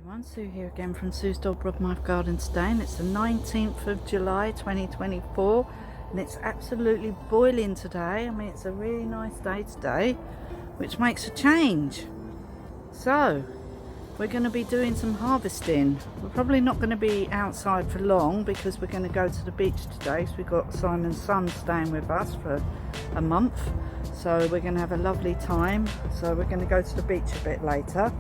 everyone, Sue here again from Sue's Dolbrodmaeth garden today, and it's the 19th of July 2024 and it's absolutely boiling today. I mean, it's a really nice day today, which makes a change. So we're going to be doing some harvesting. We're probably not going to be outside for long because we're going to go to the beach today. So we've got Simon's son staying with us for a month, so we're going to have a lovely time. So we're going to go to the beach a bit later.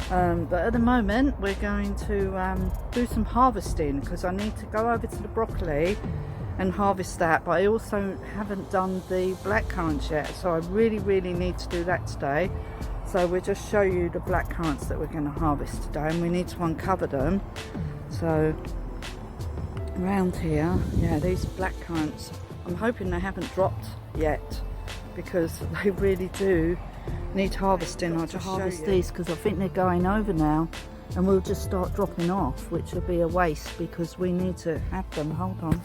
But at the moment we're going to do some harvesting because I need to go over to the broccoli and harvest that, but I also haven't done the blackcurrants yet, so I really need to do that today. So we'll just show you the blackcurrants that we're going to harvest today, and we need to uncover them. So around here, yeah, these blackcurrants, I'm hoping they haven't dropped yet because they really do need harvesting. I'll just harvest these because I think they're going over now, and we'll just start dropping off, which will be a waste because we need to have them. Hold on.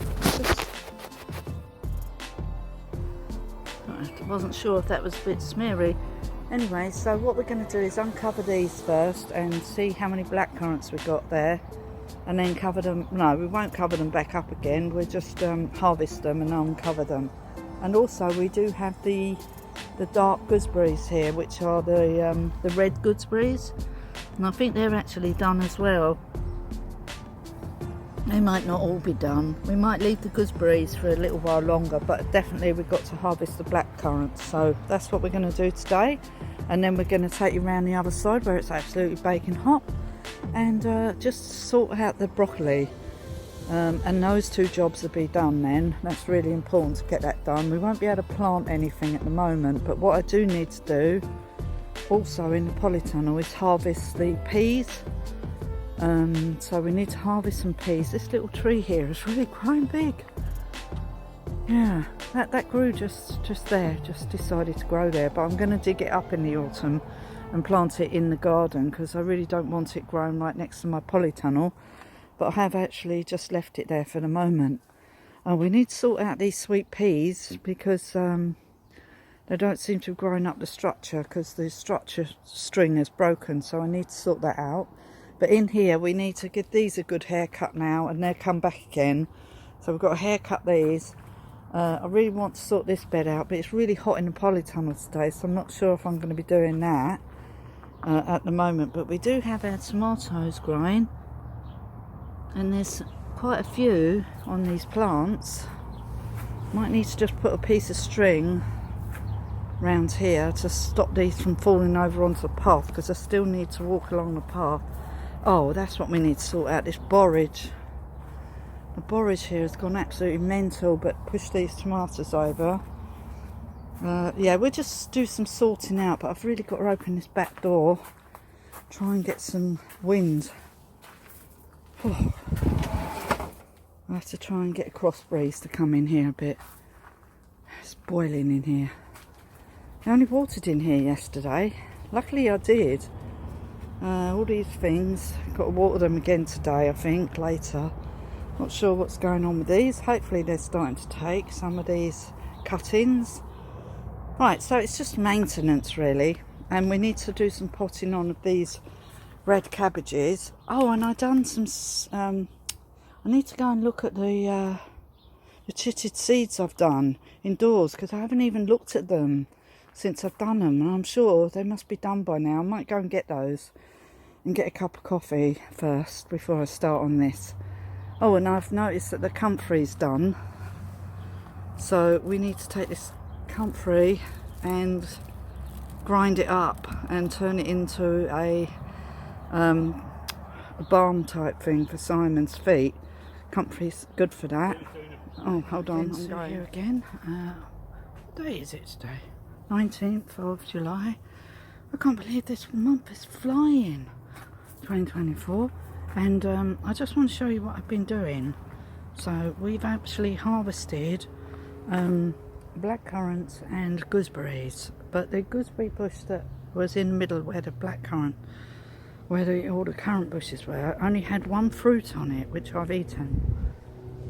I wasn't sure if that was a bit smeary. Anyway, so what we're going to do is uncover these first and see how many blackcurrants we've got there, and then cover them. No, we won't cover them back up again. We'll just harvest them and uncover them. And also we do have the dark gooseberries here, which are the red gooseberries, and I think they're actually done as well. They might not all be done. We might leave the gooseberries for a little while longer, but definitely we've got to harvest the blackcurrants. So that's what we're going to do today, and then we're going to take you around the other side where it's absolutely baking hot and just sort out the broccoli. And those two jobs will be done then. That's really important to get that done. We won't be able to plant anything at the moment, but what I do need to do also in the polytunnel is harvest the peas. So we need to harvest some peas. This little tree here is really grown big. Yeah, that grew just there, just decided to grow there, but I'm going to dig it up in the autumn and plant it in the garden because I really don't want it growing right next to my polytunnel. But I have actually just left it there for the moment. We need to sort out these sweet peas because they don't seem to have grown up the structure because the structure string is broken, so I need to sort that out. But in here we need to give these a good haircut now, and they'll come back again. So we've got to haircut these. I really want to sort this bed out, but it's really hot in the polytunnel today, so I'm not sure if I'm going to be doing that at the moment. But we do have our tomatoes growing, and there's quite a few on these plants. Might need to just put a piece of string around here to stop these from falling over onto the path, because I still need to walk along the path. Oh, that's what we need to sort out, this borage. The borage here has gone absolutely mental, but push these tomatoes over. Yeah, we'll just do some sorting out, but I've really got to open this back door, try and get some wind. Oh. I have to try and get a cross breeze to come in here a bit. It's boiling in here. I only watered in here yesterday. Luckily I did. All these things, got to water them again today, I think, later. Not sure what's going on with these. Hopefully they're starting to take some of these cuttings. Right, so it's just maintenance really. And we need to do some potting on of these red cabbages. Oh, and I done some I need to go and look at the chitted seeds I've done indoors, because I haven't even looked at them since I've done them, and I'm sure they must be done by now. I might go and get those and get a cup of coffee first before I start on this. Oh, and I've noticed that the comfrey's done, so we need to take this comfrey and grind it up and turn it into a balm type thing for Simon's feet. Comfrey's good for that. Oh, hold on, I'm going here again. What day is it today? 19th of July. I can't believe this month is flying. 2024. And I just want to show you what I've been doing. So we've actually harvested blackcurrants and gooseberries, but the gooseberry bush that was in the middle where the blackcurrant, where all the currant bushes were, only had one fruit on it, which I've eaten.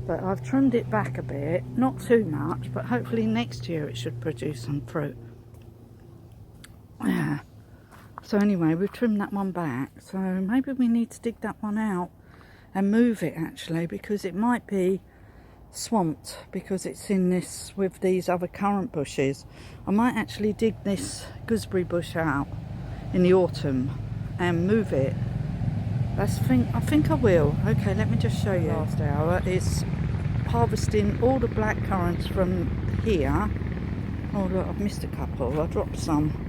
But I've trimmed it back a bit, not too much, but hopefully next year it should produce some fruit. Yeah, So anyway, we've trimmed that one back, so maybe we need to dig that one out and move it actually, because it might be swamped because it's in this with these other currant bushes. I might actually dig this gooseberry bush out in the autumn and move it. I think I will. Okay, let me just show you. Last hour is harvesting all the black currants from here. Oh look, I've missed a couple. I dropped some.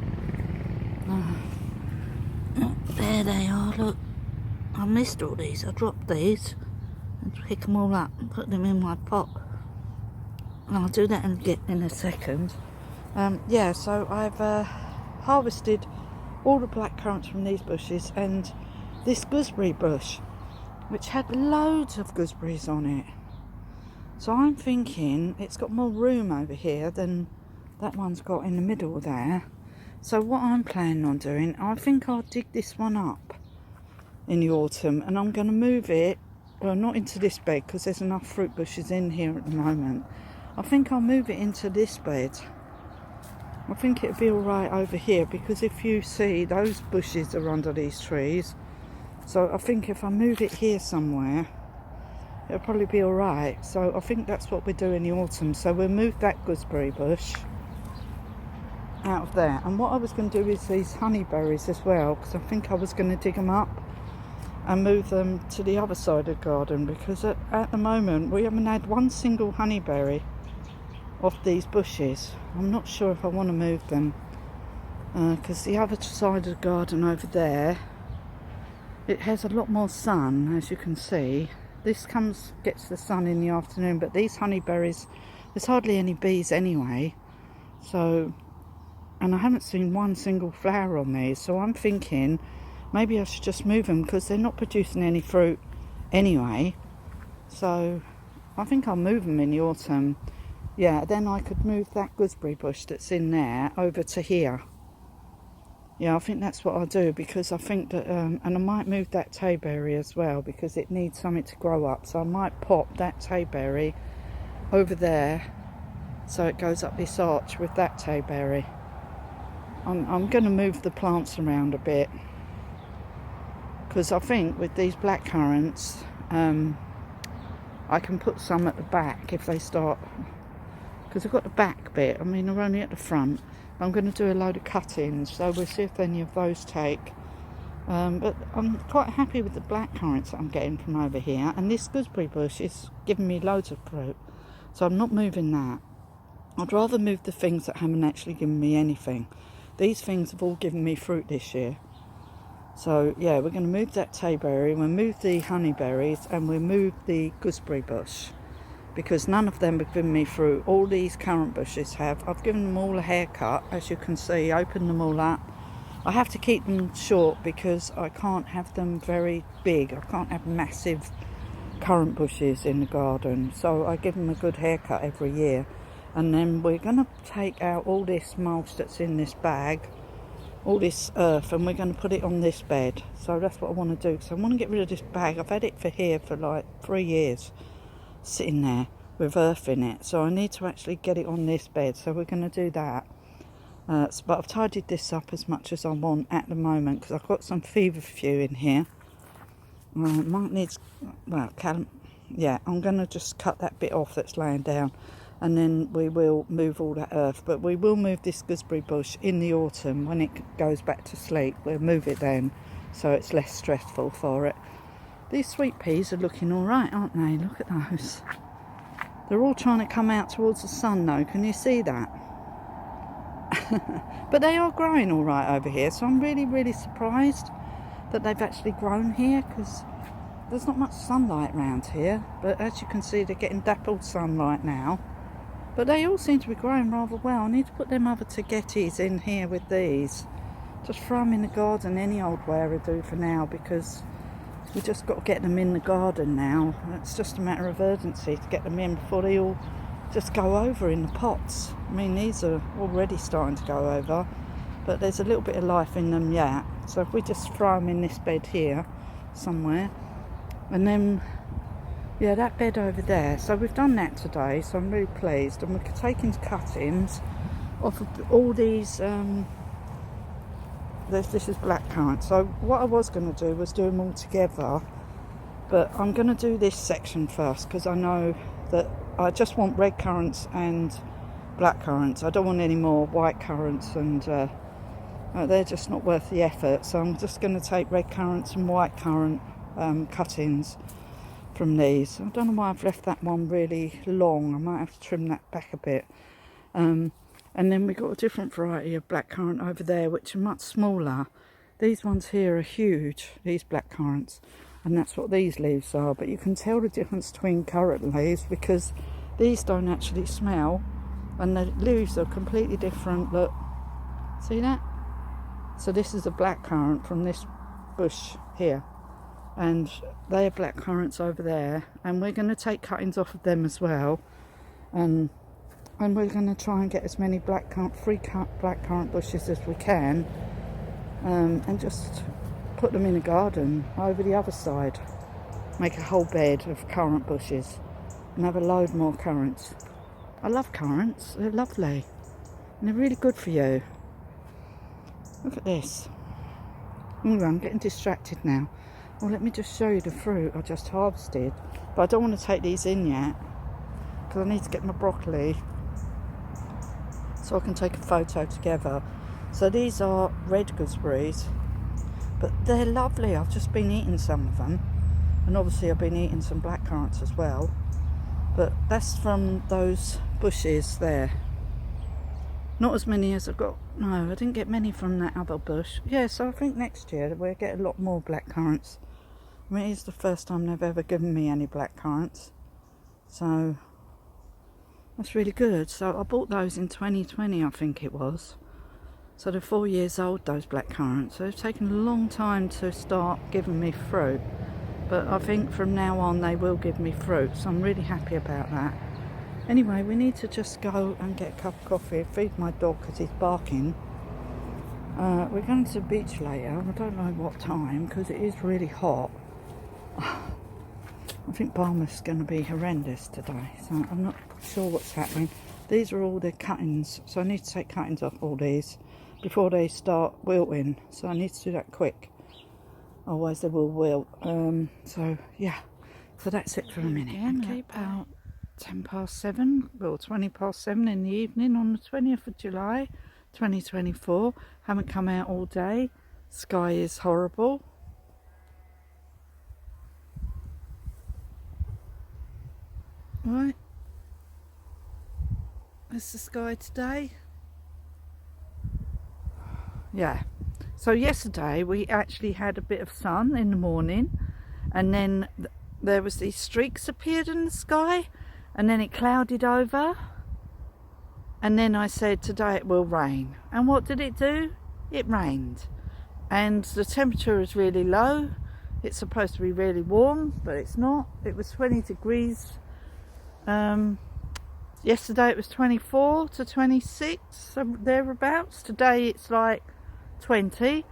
There they are, look. I missed all these. I dropped these and pick them all up and put them in my pot. And I'll do that in a second. Yeah, so I've harvested all the black currants from these bushes and this gooseberry bush, which had loads of gooseberries on it. So I'm thinking it's got more room over here than that one's got in the middle there. So what I'm planning on doing, I think I'll dig this one up in the autumn and I'm going to move it, well, not into this bed because there's enough fruit bushes in here at the moment. I think I'll move it into this bed. I think it'll be alright over here because if you see, those bushes are under these trees. So I think if I move it here somewhere, it'll probably be alright. So I think that's what we'll do in the autumn. So we'll move that gooseberry bush out of there. And what I was going to do is these honeyberries as well, because I think I was going to dig them up and move them to the other side of the garden, because at the moment we haven't had one single honeyberry off these bushes. I'm not sure if I want to move them because the other side of the garden over there, it has a lot more sun, as you can see. This gets the sun in the afternoon, but these honeyberries, there's hardly any bees anyway. So, and I haven't seen one single flower on these, so I'm thinking maybe I should just move them because they're not producing any fruit anyway. So I think I'll move them in the autumn. Yeah, then I could move that gooseberry bush that's in there over to here. Yeah, I think that's what I'll do, because I think that, and I might move that tayberry as well because it needs something to grow up. So I might pop that tayberry over there so it goes up this arch with that tayberry. I'm going to move the plants around a bit because I think with these black currants, I can put some at the back if they start, because I've got the back bit. I mean, they're only at the front. I'm going to do a load of cuttings, so we'll see if any of those take. But I'm quite happy with the black currants that I'm getting from over here, and this gooseberry bush is giving me loads of fruit, so I'm not moving that. I'd rather move the things that haven't actually given me anything. These things have all given me fruit this year. So yeah, we're going to move that tayberry, we'll move the honeyberries, and we'll move the gooseberry bush, because none of them have given me fruit. All these currant bushes have. I've given them all a haircut, as you can see, opened them all up. I have to keep them short because I can't have them very big. I can't have massive currant bushes in the garden. So I give them a good haircut every year. And then we're going to take out all this mulch that's in this bag, all this earth, and we're going to put it on this bed. So that's what I want to do. So I want to get rid of this bag. I've had it for here for like 3 years. Sitting there with earth in it, so I need to actually get it on this bed, so we're going to do that. But I've tidied this up as much as I want at the moment because I've got some feverfew in here. Might needs, well, yeah, I'm going to just cut that bit off that's laying down, and then we will move all that earth. But we will move this gooseberry bush in the autumn when it goes back to sleep. We'll move it then, so it's less stressful for it. These sweet peas are looking alright, aren't they? Look at those. They're all trying to come out towards the sun though, can you see that? But they are growing alright over here, so I'm really surprised that they've actually grown here, because there's not much sunlight around here. But as you can see, they're getting dappled sunlight now. But they all seem to be growing rather well. I need to put them other tagetes in here with these. Just throw them in the garden any old way I do for now, because we just got to get them in the garden now. It's just a matter of urgency to get them in before they all just go over in the pots. I mean, these are already starting to go over, but there's a little bit of life in them yet. So if we just throw them in this bed here somewhere, and then, yeah, that bed over there. So we've done that today, so I'm really pleased. And we're taking cuttings off of all these this is blackcurrant. So what I was going to do was do them all together, but I'm going to do this section first because I know that I just want red currants and black currants. I don't want any more white currants, and they're just not worth the effort. So I'm just going to take red currants and white currant cuttings from these. I don't know why I've left that one really long. I might have to trim that back a bit. And then we've got a different variety of blackcurrant over there, which are much smaller. These ones here are huge, these blackcurrants, and that's what these leaves are. But you can tell the difference between currant leaves because these don't actually smell, and the leaves are completely different. Look, see that? So this is a blackcurrant from this bush here, and they are blackcurrants over there, and we're going to take cuttings off of them as well, and we're going to try and get as many blackcurrant bushes as we can, and just put them in a garden over the other side. Make a whole bed of currant bushes and have a load more currants. I love currants, they're lovely and they're really good for you. Look at this. Oh, I'm getting distracted now. Well, let me just show you the fruit I just harvested, but I don't want to take these in yet because I need to get my broccoli so I can take a photo together. So these are red gooseberries, but they're lovely. I've just been eating some of them, and obviously I've been eating some black currants as well, but that's from those bushes there. Not as many as I got. No, I didn't get many from that other bush. Yeah, so I think next year we'll get a lot more black currants. I mean, it's the first time they've ever given me any black currants, so that's really good. So I bought those in 2020, I think it was. So they're 4 years old, those black currants. So they've taken a long time to start giving me fruit. But I think from now on they will give me fruit. So I'm really happy about that. Anyway, we need to just go and get a cup of coffee and feed my dog because he's barking. We're going to the beach later. I don't know what time because it is really hot. I think Barmouth's going to be horrendous today, so I'm not sure what's happening. These are all the cuttings, so I need to take cuttings off all these before they start wilting, so I need to do that quick, otherwise they will wilt. So yeah, so that's it for a minute. Okay, about 7:10, well 7:20 in the evening on the 20th of July 2024. Haven't come out all day. Sky is horrible. Right, that's the sky today. Yeah, so yesterday we actually had a bit of sun in the morning, and then there was these streaks appeared in the sky, and then it clouded over, and then I said today it will rain, and what did it do? It rained, and the temperature is really low. It's supposed to be really warm, but it's not. It was 20 degrees. Yesterday it was 24 to 26, so thereabouts. Today it's like 20,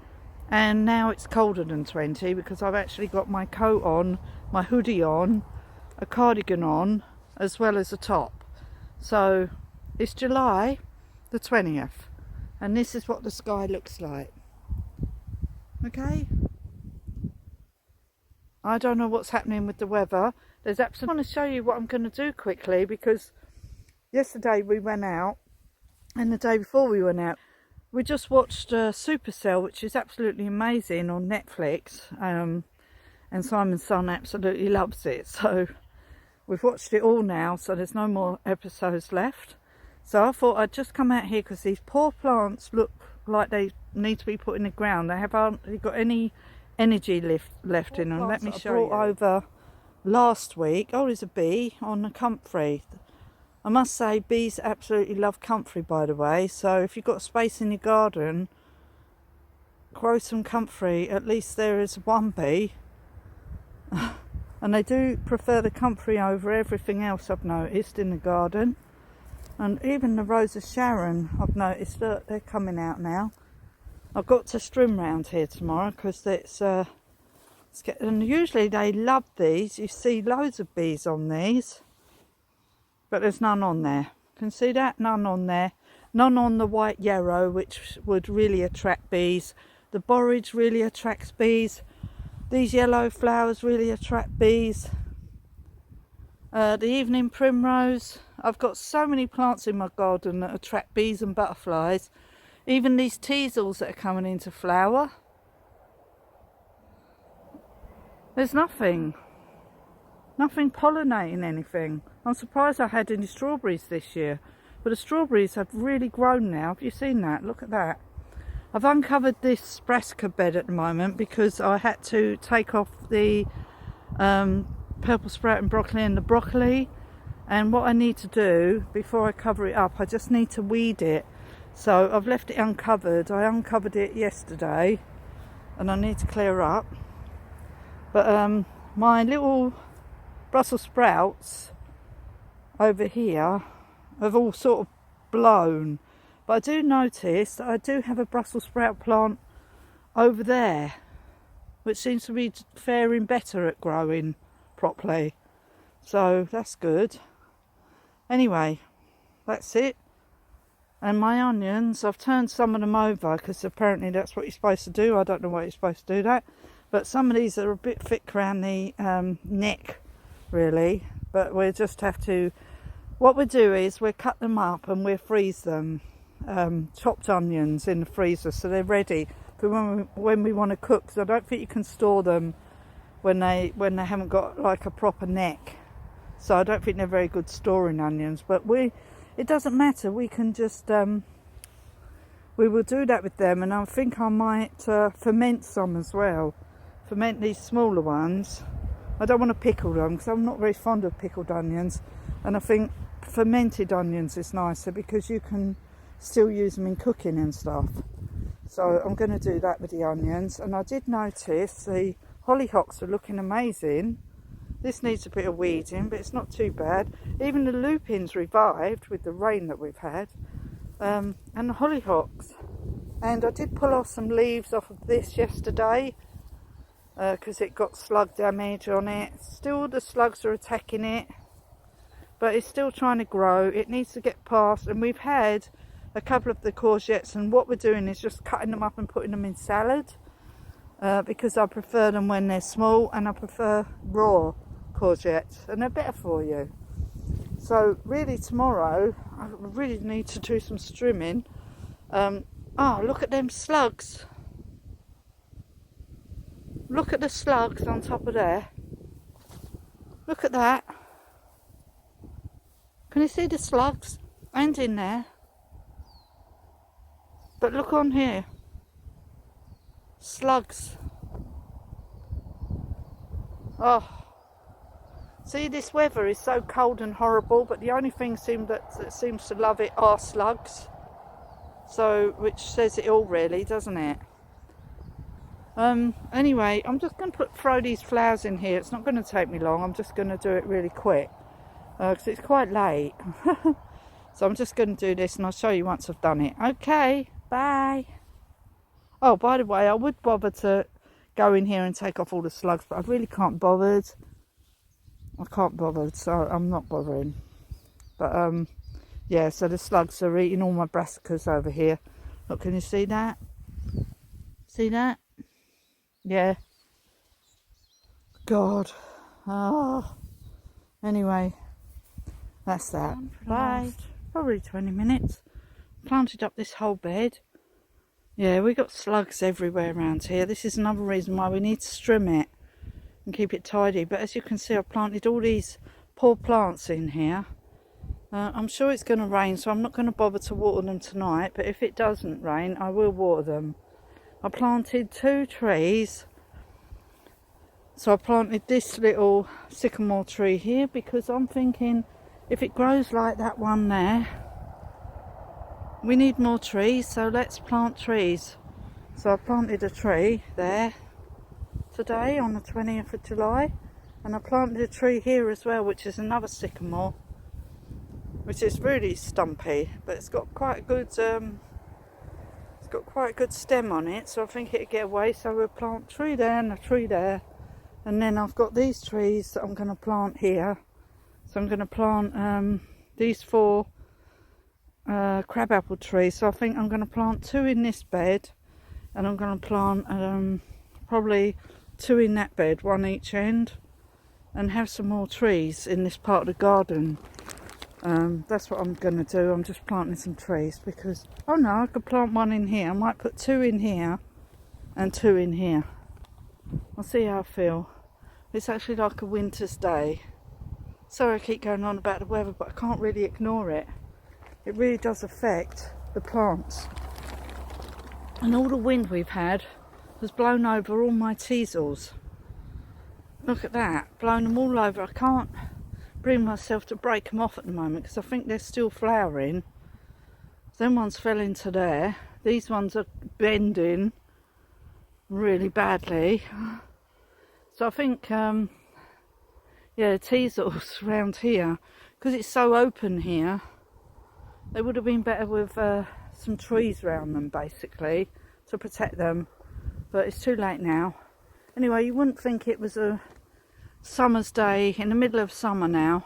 and now it's colder than 20 because I've actually got my coat on, my hoodie on, a cardigan on, as well as a top. So it's July the 20th, and this is what the sky looks like. Okay, I don't know what's happening with the weather. There's absolutely. I want to show you what I'm going to do quickly, because yesterday we went out, and the day before we went out, we just watched Supercell, which is absolutely amazing on Netflix, and Simon's son absolutely loves it. So we've watched it all now, so there's no more episodes left. So I thought I'd just come out here because these poor plants look like they need to be put in the ground. They haven't got any energy left in them. Let me show you. I brought over last week. Oh, there's a bee on the comfrey. I must say, bees absolutely love comfrey, by the way. So if you've got space in your garden, grow some comfrey. At least there is one bee. And they do prefer the comfrey over everything else, I've noticed, in the garden. And even the Rose of Sharon, I've noticed that they're coming out now. I've got to strim round here tomorrow because and usually they love these. You see loads of bees on these, but there's none on there. Can you see that? None on there. None on the white yarrow, which would really attract bees. The borage really attracts bees. These yellow flowers really attract bees. The evening primrose. I've got so many plants in my garden that attract bees and butterflies. Even these teasels that are coming into flower. There's nothing pollinating anything. I'm surprised I had any strawberries this year, but the strawberries have really grown now. Have you seen that? Look at that. I've uncovered this brassica bed at the moment because I had to take off the purple sprouting broccoli and the broccoli, and what I need to do before I cover it up, I just need to weed it. So I've left it uncovered. I uncovered it yesterday and I need to clear up. But my little Brussels sprouts over here have all sort of blown. But I do notice that I do have a Brussels sprout plant over there, which seems to be faring better at growing properly. So that's good. Anyway, that's it. And my onions, I've turned some of them over because apparently that's what you're supposed to do. I don't know why you're supposed to do that. But some of these are a bit thick around the neck, really. But we'll just have to... What we'll do is we'll cut them up and we'll freeze them. Chopped onions in the freezer so they're ready for when we want to cook. So I don't think you can store them when they haven't got like a proper neck. So I don't think they're very good storing onions. But it doesn't matter. We can just... we will do that with them. And I think I might ferment some as well. Ferment these smaller ones. I don't want to pickle them because I'm not very fond of pickled onions, and I think fermented onions is nicer because you can still use them in cooking and stuff. So I'm going to do that with the onions. And I did notice the hollyhocks are looking amazing. This needs a bit of weeding, but it's not too bad. Even the lupins revived with the rain that we've had, and the hollyhocks. And I did pull off some leaves off of this yesterday because it got slug damage on it. Still the slugs are attacking it, but it's still trying to grow. It needs to get past, and we've had a couple of the courgettes, and what we're doing is just cutting them up and putting them in salad because I prefer them when they're small, and I prefer raw courgettes, and they're better for you. So really tomorrow I really need to do some trimming. Oh, look at them slugs. Look at the slugs on top of there. Look at that. Can you see the slugs? And in there. But look on here. Slugs. Oh. See, this weather is so cold and horrible, but the only thing that seems to love it are slugs. So, which says it all really, doesn't it? Anyway, I'm just going to throw these flowers in here. It's not going to take me long. I'm just going to do it really quick because it's quite late. So I'm just going to do this and I'll show you once I've done it. Okay, bye. Oh, by the way, I would bother to go in here and take off all the slugs, but I really can't bother. I can't bother, so I'm not bothering. But yeah, so the slugs are eating all my brassicas over here. Look, can you see that? See that? Yeah. God. Oh. Anyway, that's that. Bye. Probably 20 minutes. Planted up this whole bed. Yeah, we got slugs everywhere around here. This is another reason why we need to trim it and keep it tidy. But as you can see, I've planted all these poor plants in here. I'm sure it's going to rain, so I'm not going to bother to water them tonight. But if it doesn't rain, I will water them. I planted 2 trees. So I planted this little sycamore tree here because I'm thinking if it grows like that one there, we need more trees, so let's plant trees. So I planted a tree there today on the 20th of July, and I planted a tree here as well, which is another sycamore, which is really stumpy, but it's got quite a good stem on it, so I think it'll get away. So we'll plant a tree there and a tree there, and then I've got these trees that I'm going to plant here. So I'm going to plant these 4 crabapple trees. So I think I'm going to plant 2 in this bed and I'm going to plant probably 2 in that bed, 1 each end, and have some more trees in this part of the garden. That's what I'm going to do. I'm just planting some trees because, oh no, I could plant 1 in here. I might put 2 in here and 2 in here. I'll see how I feel. It's actually like a winter's day. Sorry I keep going on about the weather, but I can't really ignore it. It really does affect the plants. And all the wind we've had has blown over all my teasels. Look at that, blown them all over. I can't bring myself to break them off at the moment because I think they're still flowering. Them ones fell into there. These ones are bending really badly. So I think, yeah, the teasels around here, because it's so open here, they would have been better with some trees around them, basically, to protect them. But it's too late now. Anyway, you wouldn't think it was a summer's day in the middle of summer now.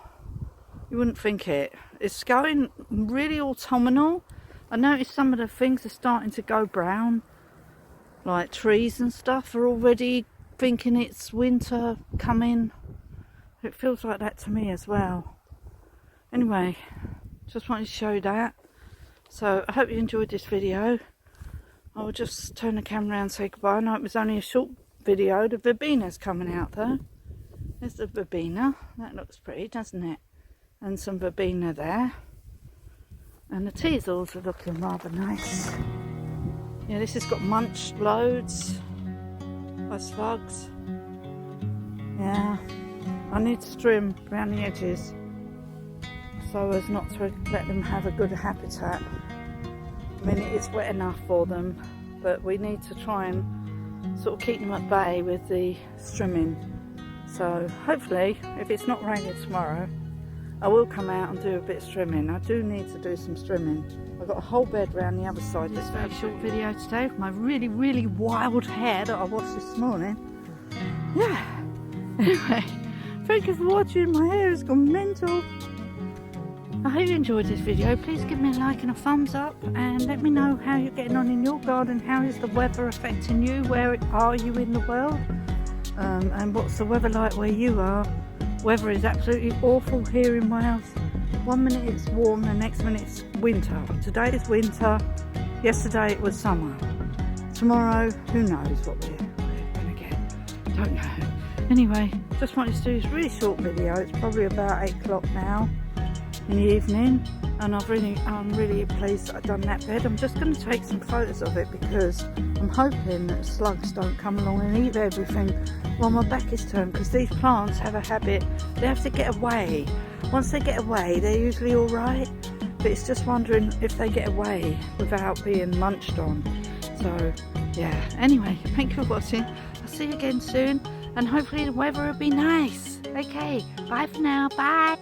You wouldn't think it. It's going really autumnal. I noticed some of the things are starting to go brown, like trees and stuff are already thinking it's winter coming. It feels like that to me as well. Anyway, just wanted to show you that. So I hope you enjoyed this video. I will just turn the camera around and say goodbye. I know it was only a short video. The verbena's coming out though. There's the verbena. That looks pretty, doesn't it? And some verbena there. And the teasels are looking rather nice. Yeah, this has got munched loads by slugs. Yeah, I need to trim around the edges so as not to let them have a good habitat. I mean, it is wet enough for them, but we need to try and sort of keep them at bay with the trimming. So hopefully, if it's not raining tomorrow, I will come out and do a bit of trimming. I do need to do some trimming. I've got a whole bed around the other side. This very short video today with my really wild hair that I washed this morning. Yeah. Anyway, thank you for watching. My hair has gone mental. I hope you enjoyed this video. Please give me a like and a thumbs up and let me know how you're getting on in your garden. How is the weather affecting you? Where are you in the world? And what's the weather like where you are? Weather is absolutely awful here in Wales. 1 minute it's warm, the next minute it's winter. Today is winter, yesterday it was summer. Tomorrow, who knows what we're going to get. Don't know. Anyway, just wanted to do this really short video. It's probably about 8 o'clock now in the evening, and I'm really pleased that I've done that bed. I'm just going to take some photos of it because I'm hoping that slugs don't come along and eat everything while my back is turned, because these plants have a habit, they have to get away. Once they get away, they're usually all right, but it's just wondering if they get away without being munched on. So yeah, anyway, thank you for watching. I'll see you again soon, and hopefully the weather will be nice. Okay, bye for now. Bye.